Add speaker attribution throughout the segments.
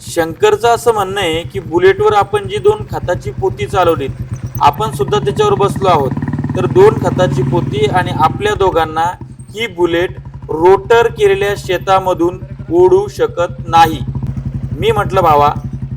Speaker 1: शंकरचं असं म्हणणं आहे की बुलेटवर आपण जी दोन खताची पोती चालवलीत आपण सुद्धा त्याच्यावर बसलो आहोत. तर दोन खताची पोती आणि आपल्या दोघांना ही बुलेट रोटर केलेल्या शेतामधून ओढू शकत नाही. मी म्हटलं भावा,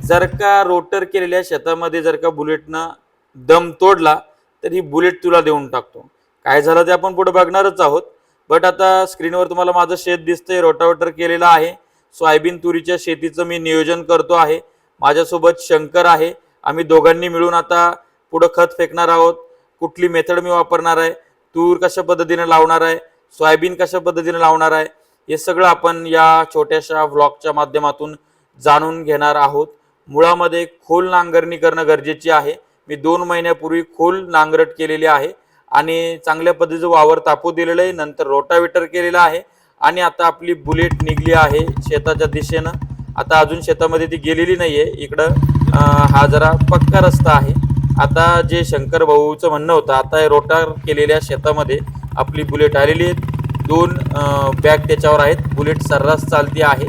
Speaker 1: जर का रोटर केलेल्या शेतामध्ये जर का बुलेटनं दम तोडला तर ही बुलेट तुला देऊन टाकतो. काय झालं ते आपण पुढे बघणारच आहोत. बट आता स्क्रीनवर तुम्हाला माझं शेत दिसतंय, रोटावेटर केलेलं आहे. सोयाबीन तुरीच्या शेतीचं मी नियोजन करतो आहे. माझ्यासोबत शंकर आहे. आम्ही दोघांनी मिळून आता पुढं खत फेकणार आहोत. कुठली मेथड मी वापरणार आहे, तूर कशा पद्धतीने लावणार आहे, सोयाबीन कशा पद्धतीने लावणार आहे, हे सगळं आपण या छोट्याशा व्लॉगच्या माध्यमातून जाणून घेणार आहोत. मुळामध्ये खोल नांगरणी करणं गरजेची आहे. मी 2 महिन्यापूर्वी खोल नांगरट केलेली आहे आणि चांगल्या पद्धतीचं वावर तापू दिलेलं आहे. नंतर रोटावेटर केलेला आहे आणि आता आपली बुलेट निघली आहे शेताच्या दिशेनं. आता अजून शेतामध्ये ती गेलेली नाहीये. इकडं हा जरा पक्का रस्ता आहे. आता जे शंकर भाऊचं म्हणणं होतं, आता रोटार केलेल्या शेतामध्ये आपली बुलेट आलेली आहे. 2 बॅग त्याच्यावर आहेत. बुलेट सर्रास चालती आहे.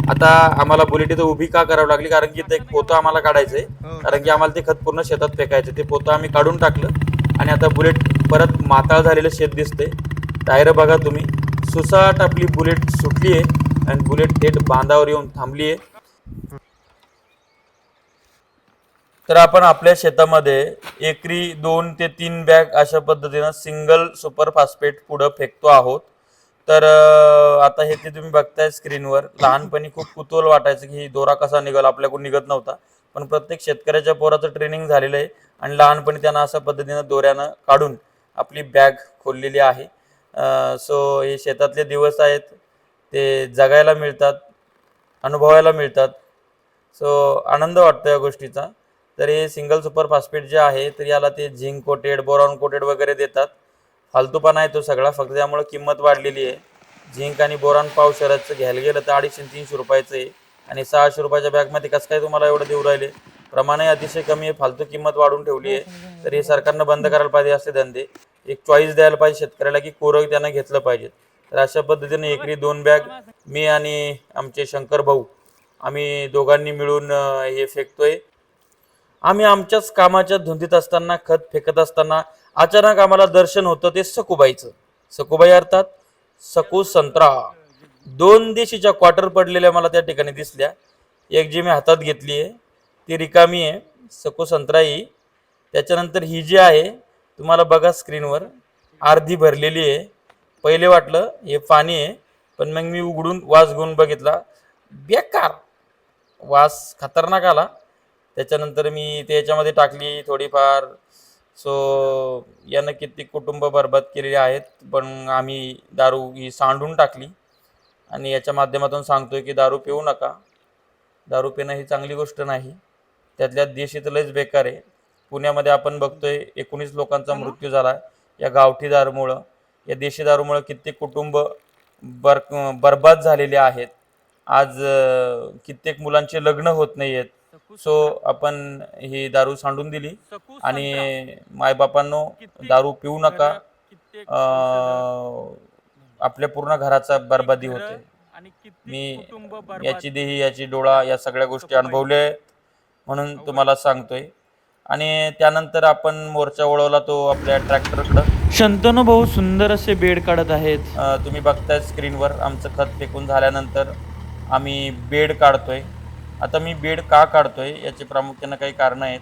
Speaker 1: आता आम्हाला बुलेट इथं उभी का करावी लागली, कारण की ते पोतं आम्हाला काढायचं आहे. कारण की आम्हाला ते खत पूर्ण शेतात फेकायचं. ते पोतं आम्ही काढून टाकलं आणि आता बुलेट परत माताळ झालेलं शेत दिसतंय. टायर बघा तुम्ही. सुसाट आपली बुलेट सुटली आहे आणि बुलेट थेट बांधावर येऊन थांबली आहे. तर आपण आपल्या शेतामध्ये एकरी 2 ते 3 बॅग अशा पद्धतीनं सिंगल सुपर फॉस्फेट पुढं फेकतो आहोत. तर आता हे ते तुम्ही बघताय स्क्रीनवर. लहानपणी खूप कुतूहल वाटायचं की दोरा कसा निघाला, आपल्याकडून निघत नव्हता. पण प्रत्येक शेतकऱ्याच्या पोराचं ट्रेनिंग झालेलं आहे आणि लहानपणी त्यांना अशा पद्धतीनं दोऱ्यानं काढून आपली बॅग खोललेली आहे. सो हे शेतातले दिवस आहेत, ते जगायला मिळतात, अनुभवायला मिळतात. सो आनंद वाटतो या गोष्टीचा. तर हे सिंगल सुपर फॉस्फेट जे आहे तर याला ते झिंक कोटेड, बोरॉन कोटेड वगैरे देतात. फालतूपणा आहे तो सगळा, फक्त त्यामुळे किंमत वाढलेली आहे. झिंक आणि बोरॉन पावशेराचं घ्यायला गेलं तर 250-300 रुपयाचं आहे आणि 600 रुपयाच्या बॅगमध्ये कसं काय तुम्हाला एवढं देऊ राहिले. प्रमाणही अतिशय कमी आहे, फालतू किंमत वाढून ठेवली आहे. तर हे सरकारनं बंद करायला पाहिजे असे धंदे. एक चॉईस द्यायला पाहिजे शेतकऱ्याला की कोरं त्यानं घेतलं पाहिजे. तर अशा पद्धतीने एकरी 2 बॅग मी आणि आमचे शंकर भाऊ आम्ही दोघांनी मिळून हे फेकतोय. आम्ही आमच्याच कामाच्या धुंदीत असताना, खत फेकत असताना अचानक आम्हाला दर्शन होतं ते सखूबाईचं. सखूबाई अर्थात सकू संत्रा. 2 देशीच्या क्वार्टर पडलेल्या मला त्या ठिकाणी दिसल्या. एक जी मी हातात घेतली आहे ती रिकामी आहे, सकू संत्रा ही. त्याच्यानंतर ही जी आहे तुम्हाला बघा स्क्रीनवर, अर्धी भरलेली आहे. पहिले वाटलं हे पाणी आहे, पण मग मी उघडून वास घेऊन बघितला, बेकार वास, खतरनाक आला. त्याच्यानंतर मी त्याच्यामध्ये टाकली थोडीफार. सो यानं किती कुटुंब बरबाद केलेले आहेत. पण आम्ही दारू ही सांडून टाकली आणि याच्या माध्यमातून सांगतोय की दारू पिऊ नका. दारू पिणं ही चांगली गोष्ट नाही. त्यातल्या देशी तर लयच बेकार आहे. पुण्यामध्ये आपण बघतोय 19 लोकांचा मृत्यू झाला या गावठी दारूमुळं. या देशी दारूमुळं कित्येक कुटुंब बरबाद झालेले आहेत. आज कित्येक मुलांचे लग्न होत नाही आहेत. सो आपण ही दारू सांडून दिली आणि मायबापांनो, दारू पिऊ नका. आपल्या पूर्ण घराचा बरबादी होते. मी याची देही, याची डोळा, या सगळ्या गोष्टी अनुभवल्या म्हणून तुम्हाला सांगतोय. आणि त्यानंतर आपण मोर्चा वळवला तो आपल्या ट्रॅक्टरकडं. शंतनू भाऊ सुंदर असे बेड काढत आहेत. तुम्ही बघताय स्क्रीनवर. आमचं खत फेकून झाल्यानंतर आम्ही बेड काढतोय. आता मी बेड का काढतोय याचे प्रामुख्यानं काही कारणं आहेत.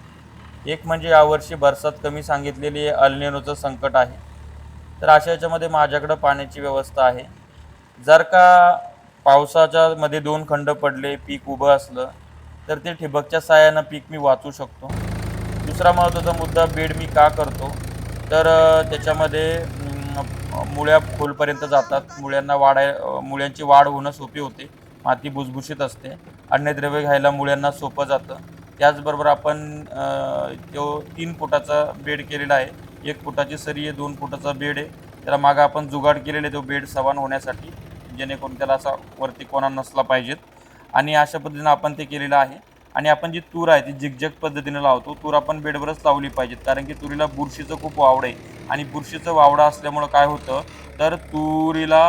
Speaker 1: एक म्हणजे यावर्षी बरसात कमी सांगितलेली आहे, अल्निनोचं संकट आहे. तर अशा याच्यामध्ये माझ्याकडं पाण्याची व्यवस्था आहे. जर का पावसाच्या मध्ये 2 खंड पडले, पीक उभं असलं तर ते ठिबकच्या साहाय्यानं पीक मी वाचू शकतो. दुसरा महत्त्वाचा मुद्दा, बेड मी का करतो तर त्याच्यामध्ये मुळ्या खोलपर्यंत जातात. मुळ्यांची वाढ होणं सोपी होते. माती भुसभुशीत असते. अन्नद्रव्य घ्यायला मुळ्यांना सोपं जातं. त्याचबरोबर आपण तो 3 फुटाचा बेड केलेला आहे. 1 फुटाची सरी आहे, 2 फुटाचा बेड आहे. त्याला मागं आपण जुगाड केलेले आहे तो बेड सवान होण्यासाठी, जेणेकरून त्याला असा वरती कोणा नसला पाहिजेत. आणि अशा पद्धतीनं आपण ते केलेलं आहे. आणि आपण जी तूर आहे ती झिगझॅग पद्धतीनं लावतो. तूर आपण बेडवरच लावली पाहिजेत, कारण की तुरीला बुरशीचं खूप वावड आहे. आणि बुरशीचं वावडा असल्यामुळं काय होतं तर तुरीला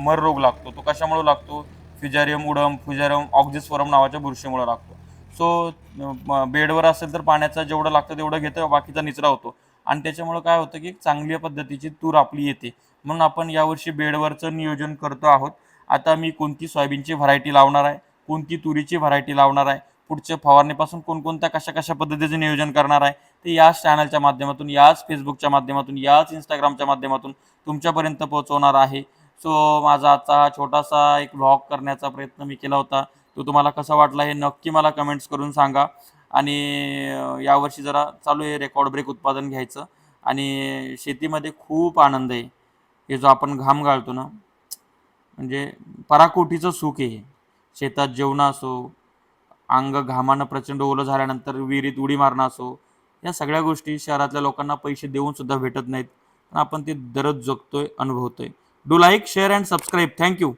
Speaker 1: मर रोग लागतो. तो कशामुळे लागतो, फ्युजारियम उडम, फ्युजारियम ऑक्झिस्फोरम नावाच्या बुरशीमुळे लागतो. सो बेडवर असेल तर पाण्याचं जेवढं लागतं तेवढं घेतं, बाकीचा निचरा होतो आणि त्याच्यामुळे काय होतं की चांगल्या पद्धतीची तूर आपली येते. म्हणून आपण यावर्षी बेडवरचं नियोजन करतो आहोत. आता मी कोणती सोयाबीनची व्हरायटी लावणार आहे, कोणती तुरीची व्हरायटी लावणार आहे, पुढच्या फवारणीपासून कोणकोणत्या कशा कशा पद्धतीचं नियोजन करणार आहे, ते याच चॅनलच्या माध्यमातून, याच फेसबुकच्या माध्यमातून, याच इंस्टाग्रामच्या माध्यमातून तुमच्यापर्यंत पोहोचवणार आहे. सो माझा आजचा हा छोटासा एक व्लॉग करण्याचा प्रयत्न मी केला होता. तो तुम्हाला कसा वाटला हे नक्की मला कमेंट्स करून सांगा. आणि यावर्षी जरा चालू आहे रेकॉर्ड ब्रेक उत्पादन घ्यायचं आणि शेतीमध्ये खूप आनंद आहे. हे जो आपण घाम गाळतो ना, म्हणजे पराकोटीचं सुख आहे. शेतात जेवणं असो, अंग घामानं प्रचंड ओलं झाल्यानंतर विहिरीत उडी मारणं असो, या सगळ्या गोष्टी शहरातल्या लोकांना पैसे देऊन सुद्धा भेटत नाहीत. पण आपण ते दररोज जगतोय, अनुभवतोय. Do like, share and subscribe. Thank you.